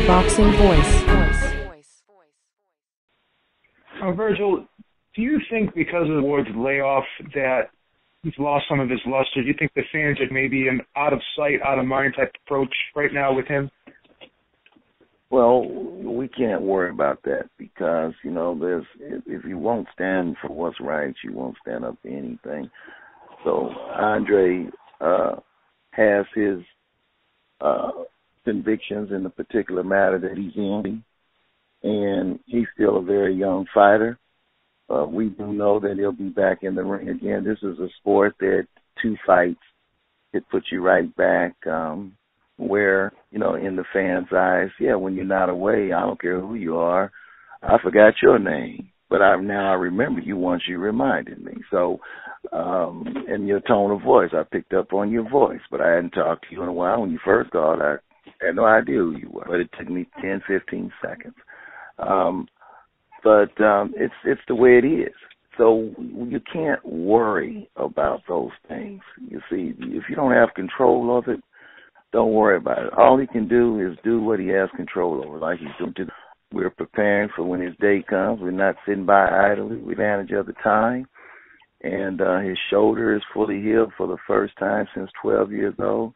Boxing Voice. Virgil, do you think because of Ward's layoff that he's lost some of his luster? Do you think the fans are maybe an out of sight, out of mind type approach right now with him? Well, we can't worry about that because, if you won't stand for what's right, you won't stand up for anything. So Andre has his convictions in the particular matter that he's in, and he's still a very young fighter. We do know that he'll be back in the ring again. This is a sport that 2 fights could put you right back where, in the fans' eyes, when you're not away, I don't care who you are. I forgot your name, but I remember you once you reminded me. So, and your tone of voice, I picked up on your voice, but I hadn't talked to you in a while. When you first called, I had no idea who you were, but it took me 10, 15 seconds. But it's the way it is. So you can't worry about those things. You see, if you don't have control of it, don't worry about it. All he can do is do what he has control over, like he's doing. We're preparing for when his day comes. We're not sitting by idly. We advantage of the time. And his shoulder is fully healed for the first time since 12 years old.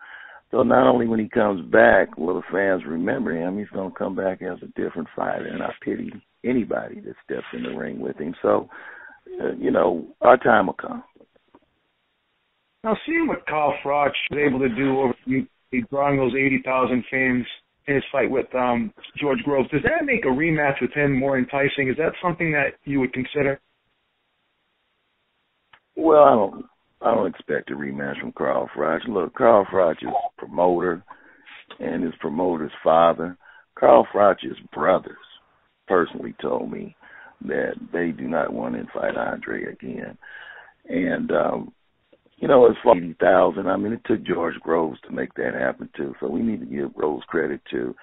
So not only when he comes back will the fans remember him, he's going to come back as a different fighter. And I pity anybody that steps in the ring with him. So, our time will come. Now, seeing what Carl Froch was able to do over drawing those 80,000 fans in his fight with George Groves, does that make a rematch with him more enticing? Is that something that you would consider? Well, I don't expect a rematch from Carl Froch. Look, Carl Froch is a promoter and his promoter's father. Carl Froch's brothers personally told me that they do not want to fight Andre again. And, it's 80,000. I mean, it took George Groves to make that happen, too. So we need to give Groves credit, too.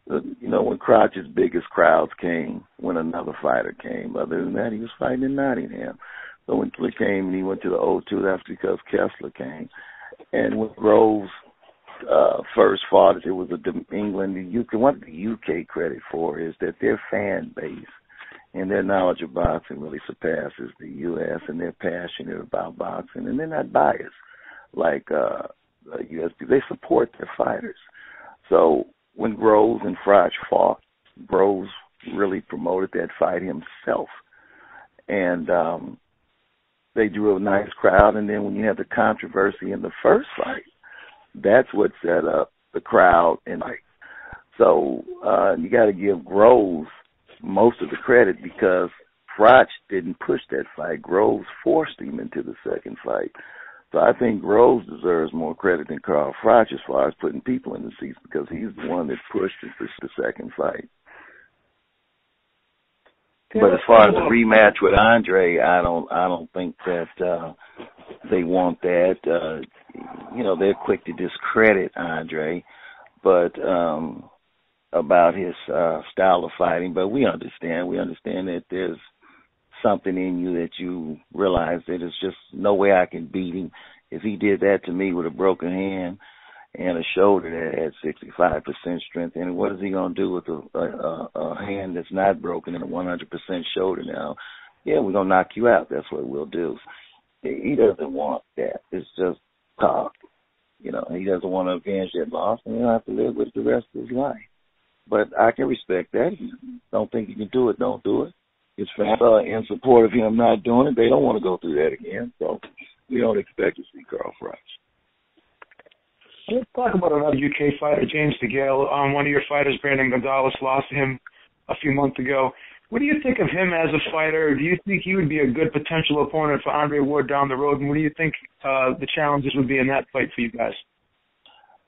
When Crotch's biggest crowds came, when another fighter came. Other than that, he was fighting in Nottingham. So when Kessler came and he went to the O2, that's because Kessler came. And when Groves first fought, it was England, the UK. What the UK credit for is that their fan base and their knowledge of boxing really surpasses the U.S., and they're passionate about boxing, and they're not biased like U.S. people. They support their fighters. So when Groves and Froch fought, Groves really promoted that fight himself. And they drew a nice crowd, and then when you had the controversy in the first fight, that's what set up the crowd. And so you got to give Groves most of the credit because Froch didn't push that fight. Groves forced him into the second fight. So I think Groves deserves more credit than Carl Froch as far as putting people in the seats because he's the one that pushed it for the second fight. But as far as the rematch with Andre, I don't think that they want that. They're quick to discredit Andre, but about his style of fighting. But we understand. We understand that there's something in you that you realize that there's just no way I can beat him. If he did that to me with a broken hand and a shoulder that had 65% strength in it, what is he going to do with a hand that's not broken and a 100% shoulder now? Yeah, we're going to knock you out. That's what we'll do. He doesn't want that. It's just talk. He doesn't want to avenge that loss, and he'll have to live with it the rest of his life. But I can respect that. If you don't think you can do it, don't do it. His fans are in support of him not doing it. They don't want to go through that again. So we don't expect to see Carl Froch. Let's talk about another UK fighter, James DeGale. One of your fighters, Brandon Gonzalez, lost to him a few months ago. What do you think of him as a fighter? Do you think he would be a good potential opponent for Andre Ward down the road? And what do you think the challenges would be in that fight for you guys?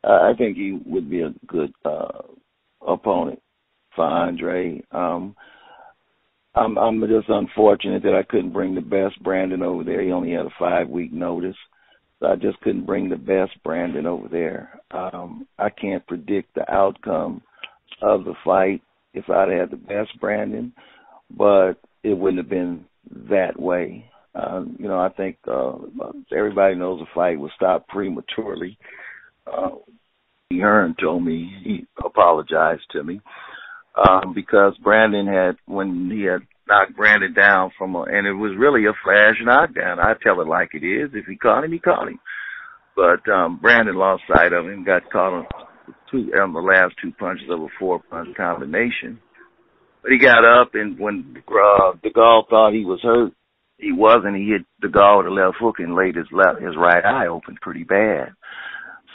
I think he would be a good opponent for Andre. I'm just unfortunate that I couldn't bring the best Brandon over there. He only had a 5-week notice. So I just couldn't bring the best Brandon over there. I can't predict the outcome of the fight if I'd had the best Brandon, but it wouldn't have been that way. I think everybody knows the fight was stopped prematurely. Hearn told me, he apologized to me, because Brandon had, when he had knocked Brandon down and it was really a flash knockdown. I tell it like it is. If he caught him, he caught him. But Brandon lost sight of him, got caught on the last two punches of a 4-punch combination. But he got up, and when DeGaulle thought he was hurt, he wasn't. He hit DeGaulle with a left hook and laid his right eye open pretty bad.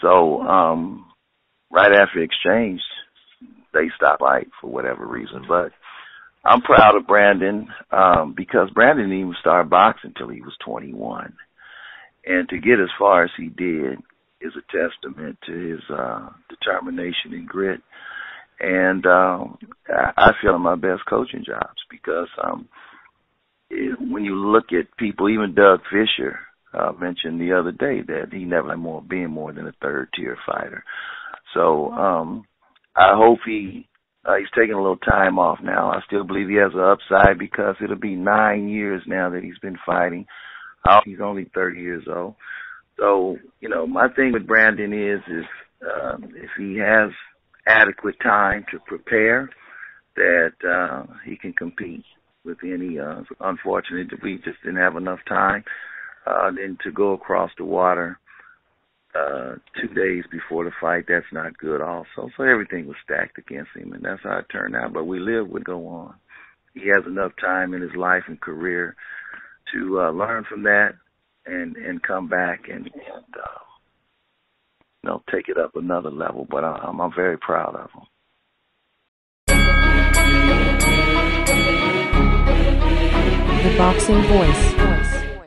So right after exchange, they stopped fight for whatever reason. But I'm proud of Brandon because Brandon didn't even start boxing until he was 21. And to get as far as he did is a testament to his determination and grit. And I feel in my best coaching jobs because when you look at people, even Doug Fisher mentioned the other day that he never had being more than a third-tier fighter. So I hope he's taking a little time off now. I still believe he has an upside because it'll be 9 years now that he's been fighting. He's only 30 years old. So, my thing with Brandon is if he has adequate time to prepare, that he can compete with any. Unfortunately, we just didn't have enough time. Then to go across the water 2 days before the fight, that's not good also. So everything was stacked against him, and that's how it turned out. But we would go on. He has enough time in his life and career to learn from that and come back and take it up another level. But I'm very proud of him. The Boxing Voice.